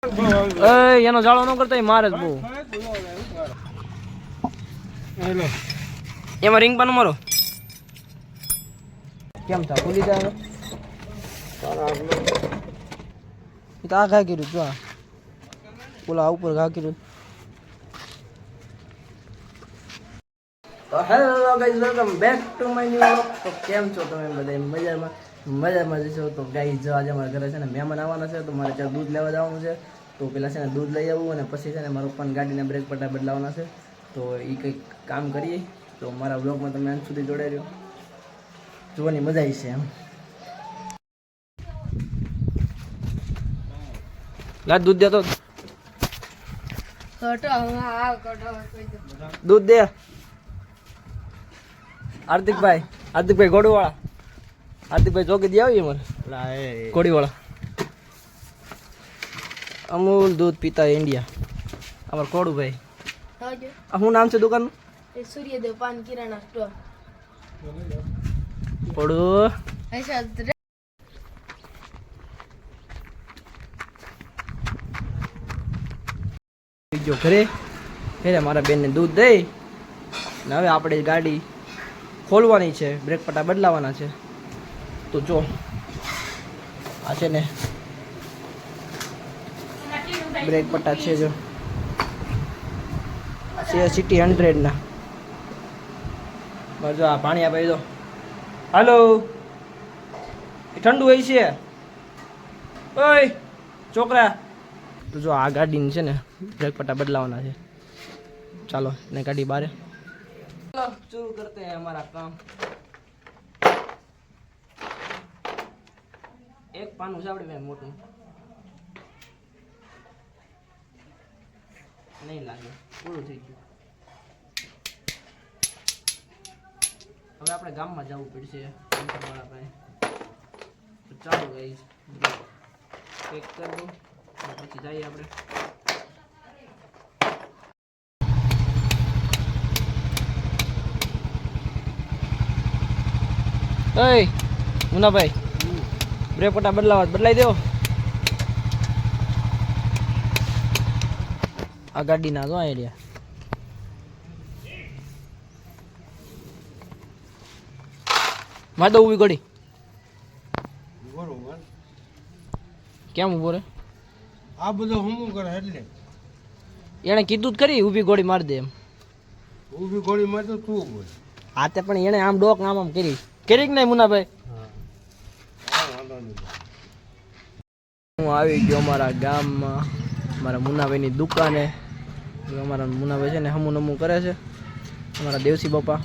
એનો જાળો ન કરતા મારે જ બહુ એમાં રિંગ પાનું મારો કેમ થા ભૂલી જાય તો આ ઘા કર્યું જો ઓલા ઉપર ઘા કર્યું. તો hello guys, welcome back to my new vlog. તો કેમ છો તમે બધા? મજામાં જશો. તો ગાઈઝ જો આજે અમારા ઘરે છે ને મહેમાન આવવાના છે, તો મારે ત્યાં દૂધ લેવા જવાનું છે. તો પેલા છે ને દૂધ લઈ આવવું અને પછી છે ને મારા પપ્પાની ગાડીના બ્રેક પટ્ટા બદલાવાના છે. તો એ કંઈક કામ કરીએ. તો મારા વ્લોગમાં તમે અંત સુધી જોડાઈ રહ્યો, જોવાની મજા આવી છે એમ. લાડ દૂધ દે તો દૂધ દે. હાર્દિકભાઈ ઘોડીવાળા, હાર્દિકભાઈ ચોકી દે આવીએ મને ઘોડીવાળા. અમૂલ દૂધ પીતા ઇન્ડિયા. અમાર કોડુભાઈ. શું નામ છે દુકાનનું? સૂર્યદેવ પાન કિરાણા સ્ટોર. કોડું જો ઘરે ફેરે મારા બેનને દૂધ દઈ ને હવે આપણે ગાડી ખોલવાની છે, બ્રેક પટ્ટા બદલાવાના છે. તો જો આ છે ને બ્રેક પટ્ટા છે, જો છે સિટી 100 ના. બસ જો આ પાણી આપી દો. હાલો, ઠંડુ હોય છે ઓય છોકરા. તો જો આ ગાડીની છે ને બ્રેક પટ્ટા બદલાવાના છે. ચાલો ને ગાડી બારે चलो शुरू करते हैं हमारा काम. एक पान उसावड़ी में मोटू नहीं लागे पूરું થઈ ગયું. હવે આપણે ગામમાં જવું પડશે વાળા પાસે. તો ચાલો ગાઈસ પેક કરી દો પછી જઈએ આપણે. ઓય મુનાભાઈ, બ્રેક પટ્ટા બદલાઈ દો. આ ગાડી ના જો આઈડિયા માં દો ઉભી ગોડી. કેમ ઉભો રે? આ બધું હમું કરે એટલે એને કીધું જ કરી ઊભી ગોળી મારી દે એમ. ઊભી ગોળી માં તો તું બોલ. હા તે પણ એને આમ ડોક આમ કરી કે નહીં મુનાભાઈ? હું આવી ગયો અમારા ગામમાં, મારા મુનાભાઈની દુકાને. અમારા મુનાભાઈ છે ને હમું નમું કરે છે, અમારા દેવસી બાપા.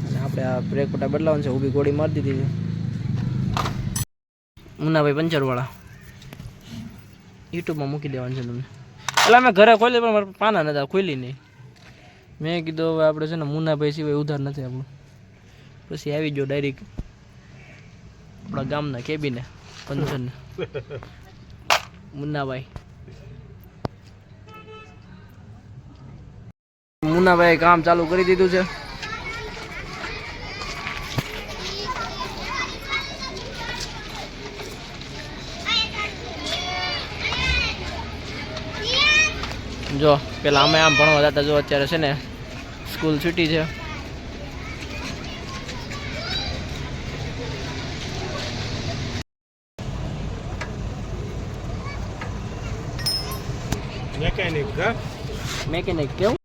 અને આપણે આ બ્રેક પટ્ટા બદલાવાનું છે, ઊભી ગોળી મારી દીધી છે. મુનાભાઈ પંચરવાળા યુટ્યુબમાં મૂકી દેવાનું છે તમને. એટલે અમે ઘરે ખોલી પણ મારા પાના નતા ખોલી નહીં. મેં કીધું હવે આપણે છે ને મુનાભાઈ સિવાય ઉધાર નથી આપણું. પછી આવી ગયો ડાયરેક્ટ આપણા ગામના કેબીને પંચર મુનાભાઈ કામ ચાલુ કરી દીધું છે. જો પેલા અમે આમ ભણવા જતા, જો અત્યારે છે ને સ્કૂલ છૂટી છે. મેકેનિક કેવું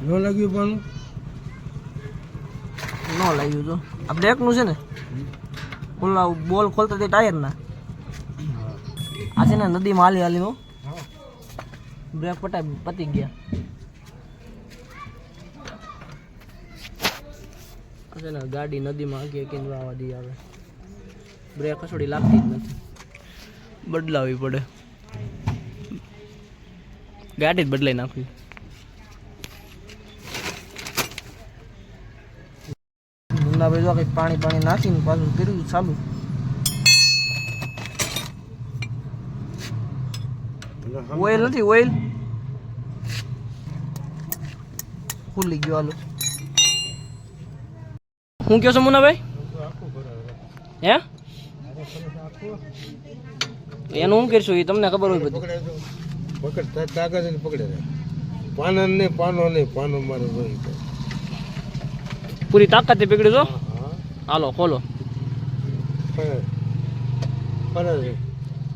ન લાગ્યું પણ ન લાગ્યું. તો આ બ્રેકનું છે ને ઓલા બોલ ખોલતા તે ટાયરના આ છે ને નદીમાં હાલી હાલીનો બ્રેક પટ્ટા પતી ગયા છે ને. ગાડી નદીમાં આગે કેન્દ્ર આવવા દઈ આવે, બ્રેક કસોડી લાગતી જ નથી, બદલાવી પડે. ગાડી જ બદલાઈ નાખવી. મુન્નાભાઈ જો કંઈક પાણી નાખીને પાછું કર્યું ચાલુ. ઓઇલ નથી, ઓઇલ ખુલ્લી ગયો. હાલો હું કહો છો મુન્નાભાઈ? હે એનું શું કરશું એ તમને ખબર હોય બધું. પકડે તો પકડ તાકાત પકડે પાનો નહીં પાનો મારે જોઈ પૂરી તાકાતે પકડી જો. હા હાલો ખોલો. ફરે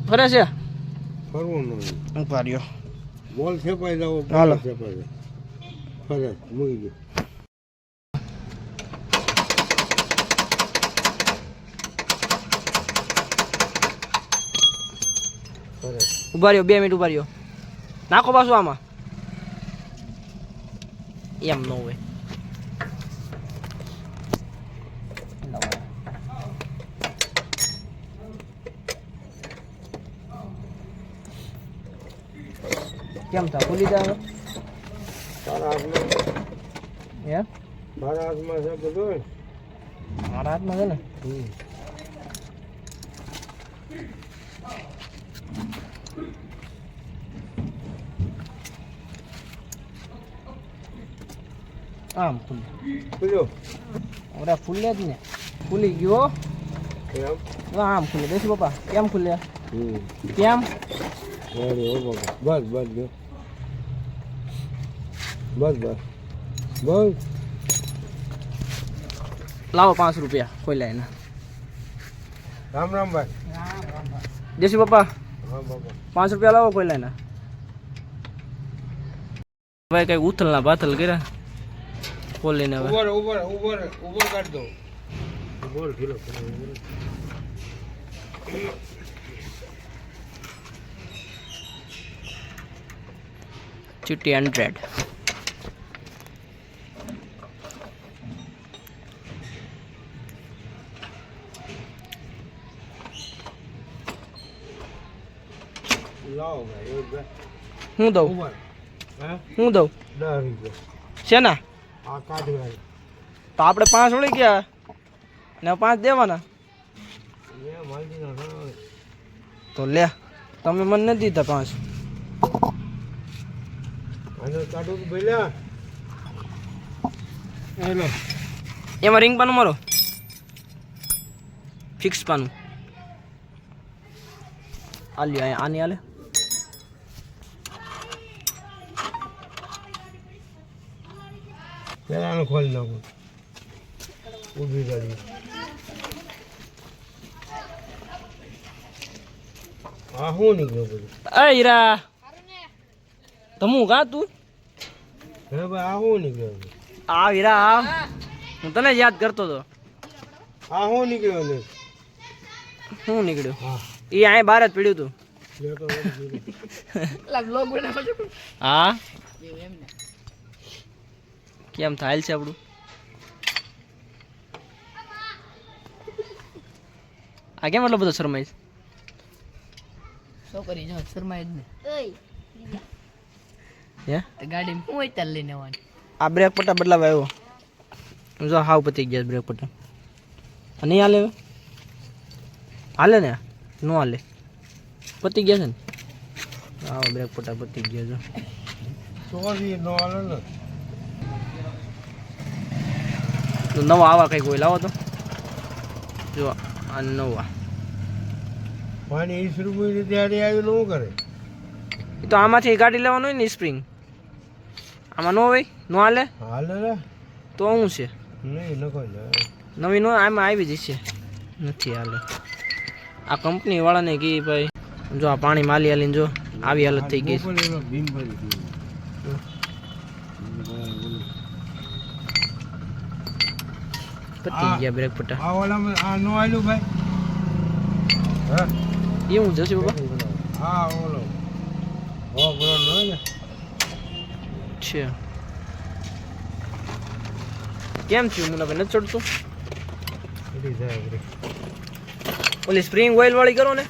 ફરે છે ફરવું નહીં ઉભા રહ્યો. બોલ છેપાઈ જાવ હાલો. છેપાઈ જાય ફરે મૂકી ગયો ફરે ઉભા રહ્યો 2 મિનિટ ઉભા રહ્યો. નાખો પાછું આમાં. એમ ન હોય. કેમ થા ખુલી જાય તારા હાથમાં હે? મારા હાથમાં છે બધું મારા હાથમાં છે ને. આમ ખુલે. ખુલ્યો ઓરા ખુલે જ ને. ખુલી ગયો. એમ આમ ખુલે. દેશી પપ્પા કેમ ખુલે? હમ કેમ? અરે ઓ બાબા બસ ગયો બસ લાવો 5 રૂપિયા ખોલ્યા એના. રામ રામ ભાઈ દેશી પપ્પા હા બાબા 5 રૂપિયા લાવો ખોલ્યા એના. ભાઈ કઈ ઉથલના બાથલ કર્યા ખોલીને હવે. ઉભર કાઢ દો બોલ કિલો ચીટી 100. લાવો ભાઈ હું દઉં ઉભર હા હું દઉં 10 રૂપિયા છે ને. આ કાઢી ભાઈ તો આપણે 5 ઉડી ગયા ને 5 દેવાના. એ માલજી ના તો લે તમે મને નથી દીધા 5. આને કાઢું તો ભઈલા હેલો એમાં રિંગ પાનું મારો ફિક્સ પાનું આલ્યો અહીંયા આની આલે. પેલાનું ખોલી નાખું ઊભી ગાડી આ શું નીકળ્યો બધું એ હીરા તમું કા તું હે ભાઈ આ શું નીકળ્યો છે? આ હીરા આ હું તને યાદ કરતો હતો. આ શું નીકળ્યો ને શું નીકળ્યું? હા એ અહીંયા બહાર જ પડ્યું હતું. લેતો વળી હા કેમ થાય છે આપણું? આ કેમ એટલો બધો શરમાઈશ? છોકરી જો શરમાય જ ને. હે ગાડી હું હોય ત્યાં લઈને આવવાની. આ બ્રેક પટ્ટા બદલાવા આવ્યો. જો હાવ પતી ગયા બ્રેક પટ્ટા. નહીં હાલે હવે? હાલે ને? ન હાલે પતી ગયા છે ને. હા બ્રેક પટ્ટા પતી ગયા જો. સોરી નો હાલે ને તો નવા આવા કંઈક કોઈ લાવો તો. જો આ નવા પાણી 20 રૂપિયાની તૈયારી આવી શું કરે એ તો આમાંથી કાઢી લેવાનું હોય ને સ્પ્રિંગ. આમાં ન હોય ન હાલે હાલે ને તો શું છે? નહીં નખો ને નવી નો આમાં આવી જશે. નથી હાલે. આ કંપની વાળાને કી ભાઈ જો આ પાણી માલી હાલીને જો આવી હાલત થઈ ગઈ છે. ભીમ ભરી પતી ગયા બ્રેક પટ્ટા. આ ઓલામાં આ નો આલ્યું ભાઈ હા એ હું જશે બાબા હા ઓલો હો બરો નો ને છે. કેમ થયું મુનાભાઈ નથી ચડતું? એડી જાય ઓલી સ્પ્રિંગ ઓઇલ વાળી કરો ને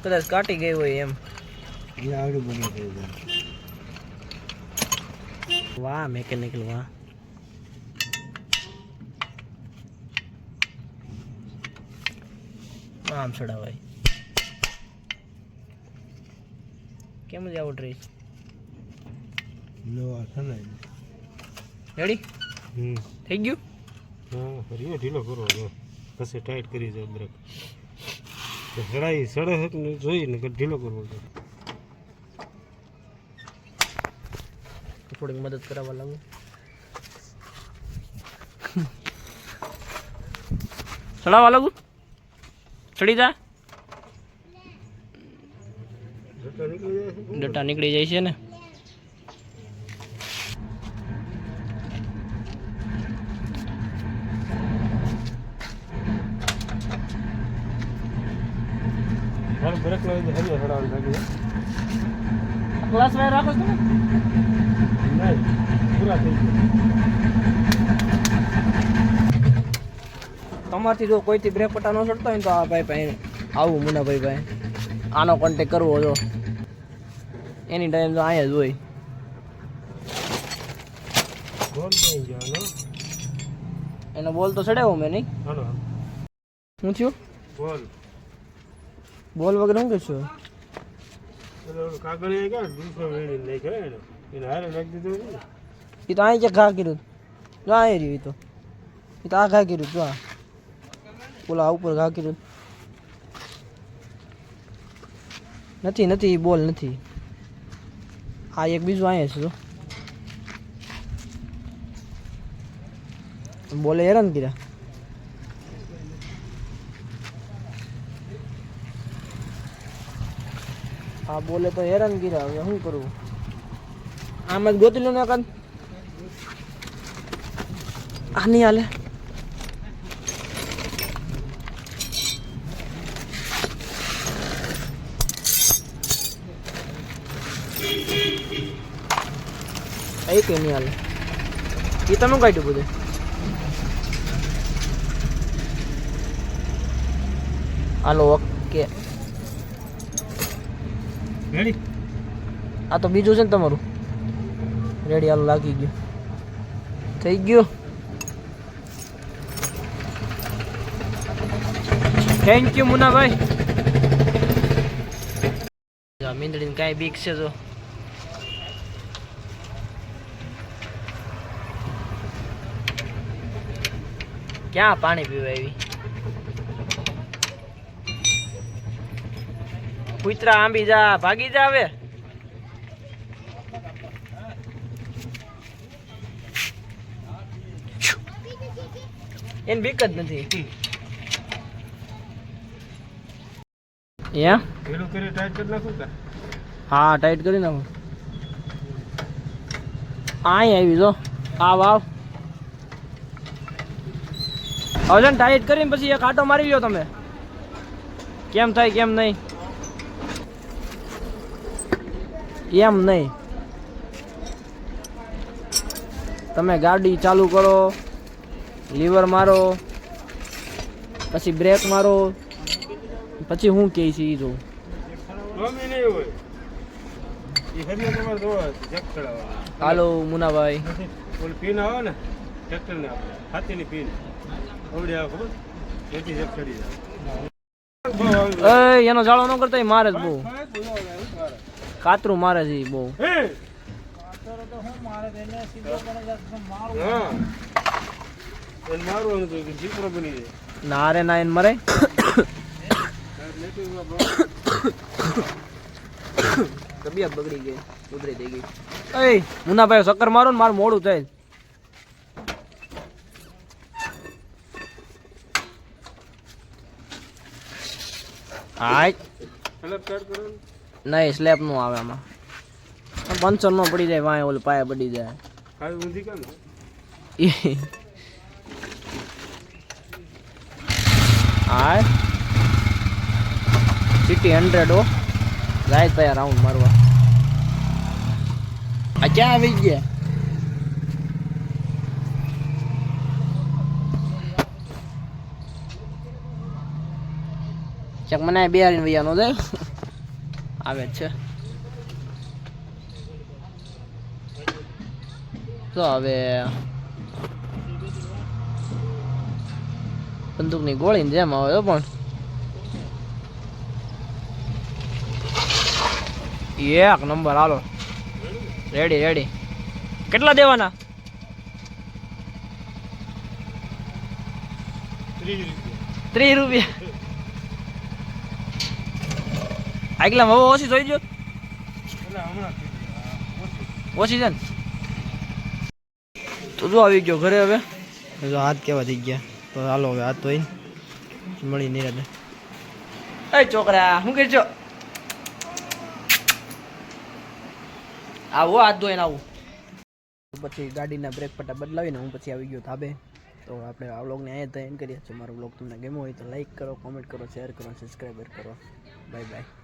કદાચ કાટી ગઈ હોય એમ. એ આવડી બની થઈ જાય વાહ મેકેનિકલ વાહ. આમ ચડાવાય કેમ જ આવડ રહી? નો આ છે ને રેડી થઈ ગયું? હા હરિયો ઢીલો કરો પછી ટાઈટ કરી દો બ્રેક સડાઈ સડે છે ને જોઈને કે ઢીલો કરવો છે. થોડીક મદદ કરાવવા લાગુ. ચડાવવા લાગુ. ચડી જા. ડટા નીકળી જાય છે ને. બ્રેક લઈ હજી સડાવવાનું લાગે. ક્લાસ વાય રાખો છો ને? નહીં પૂરા થઈ ગયા. તમારથી જો કોઈથી બ્રેક પટ્ટા ન ચડતા હોય ને તો આ ભાઈ પાસે આવું મુનાભાઈ ભાઈ આનો કોન્ટેક કરવો જો એની ટાઈમ તો અહીંયા જ હોય. બોલ નહીં જવાનો. એનો બોલ તો ચડાવ્યો મેં નહીં. હાલો શું થયું? બોલ બોલ વગર શું કહેશું? કાગળ ક્યાં દૂસરો વેડી નહીં કરે ને એને હારે નાખી દીધું ને. એ તો અહીં ક્યાં ઘા કર્યું જો અહીં રહ્યું. એ તો આ ઘા કર્યું જો આ બોલા ઉપર ઘા કર્યું નથી. નથી બોલ નથી. આ એક બીજું અહીંયા છે જો બોલે હેરાન કર્યા. આ બોલે તો હેરાન કર્યા. હવે શું કરવું? આમ જ ગોતી લો ને કાન. આ નહીં હાલે. એ કઈ નહીં હાલે. એ તમે કાઢ્યું બધું. Hello okay. રેડી. આ તો બીજું છે ને તમારું. રેડી હાલો લાગી ગયું. થઈ ગયું. Thank you Munabhai. મીંદડીને કાંઈ બીક છે જો. ક્યાં પાણી પીવા આવી? કૂતરા આંબી જા ભાગી જા હવે. એને બીક જ નથી. પેલું કરી ટાઈટ કરી નાખું કે? હા ટાઈટ કરી નાખો. અહીં આવી જો. આ વાવ હવે છે ને ટાઈટ કરીને પછી એક આટો મારી લ્યો તમે. કેમ થાય કેમ નહીં. એમ નહીં. તમે ગાડી ચાલુ કરો, લીવર મારો, પછી બ્રેક મારો, પછી હું કહે છે એ જોઉં. ગમે નહીં હોય એ હરિયો તમારે જોવા જગ ચડાવવા. હાલો મુનાભાઈ. ઓલી પીન આવે ને ટ્રેક્ટરને આપણે હાથીની પીન ઓવડી આવે ખબર એથી જગ ચડી જાય. એનો જાળો ન કરતા મારે જ બહુ કાતરું મારે છે બહુ. હા એને મારવાનું હતું કે જીપરો બની જાય. ના રે ના એને મરે. તબિયત બગડી ગઈ. ઉધરી થઈ ગઈ. એ મુનાભાઈ ચક્કર મારો ને મારું મોડું થાય. હાય નહીં સ્લેબ નું આવે આમાં. પંચર નો પડી જાય વાય ઓલું પાયા પડી જાય. ઊંધી કેમ હાય સિટી 100 ઓ જાય તૈયાર રાઉન્ડ મારવા. આ ક્યાં આવી ગયા? ચક મને બિહારીને વૈયાનો જાય આવે જ છે. તો હવે બંદૂકની ગોળીની જેમ આવે પણ એક નંબર. હાલો રેડી રેડી. કેટલા દેવાના? 30 રૂપિયા. આગલા હવે ઓછી જોઈ જો એટલે હમણાં ઓછી છે ને તો જો આવી ગયો ઘરે હવે જો હાથ કેવા થઈ ગયા તો હાલો હવે હાથ ધોઈને મળી નિરાતે એ છોકરા શું કરજો આવો હાથ ધોઈને આવું પછી ગાડીના બ્રેક પટ્ટા બદલાવીને હું પછી આવી ગયો ધાબે તો આપણે આ વ્લોગને અહીંયા જ એન્ડ કરીએ છીએ મારો વ્લોગ તમને ગમ્યો હોય તો લાઈક કરો કોમેન્ટ કરો શેર કરો સબસ્ક્રાઈબર કરો બાય બાય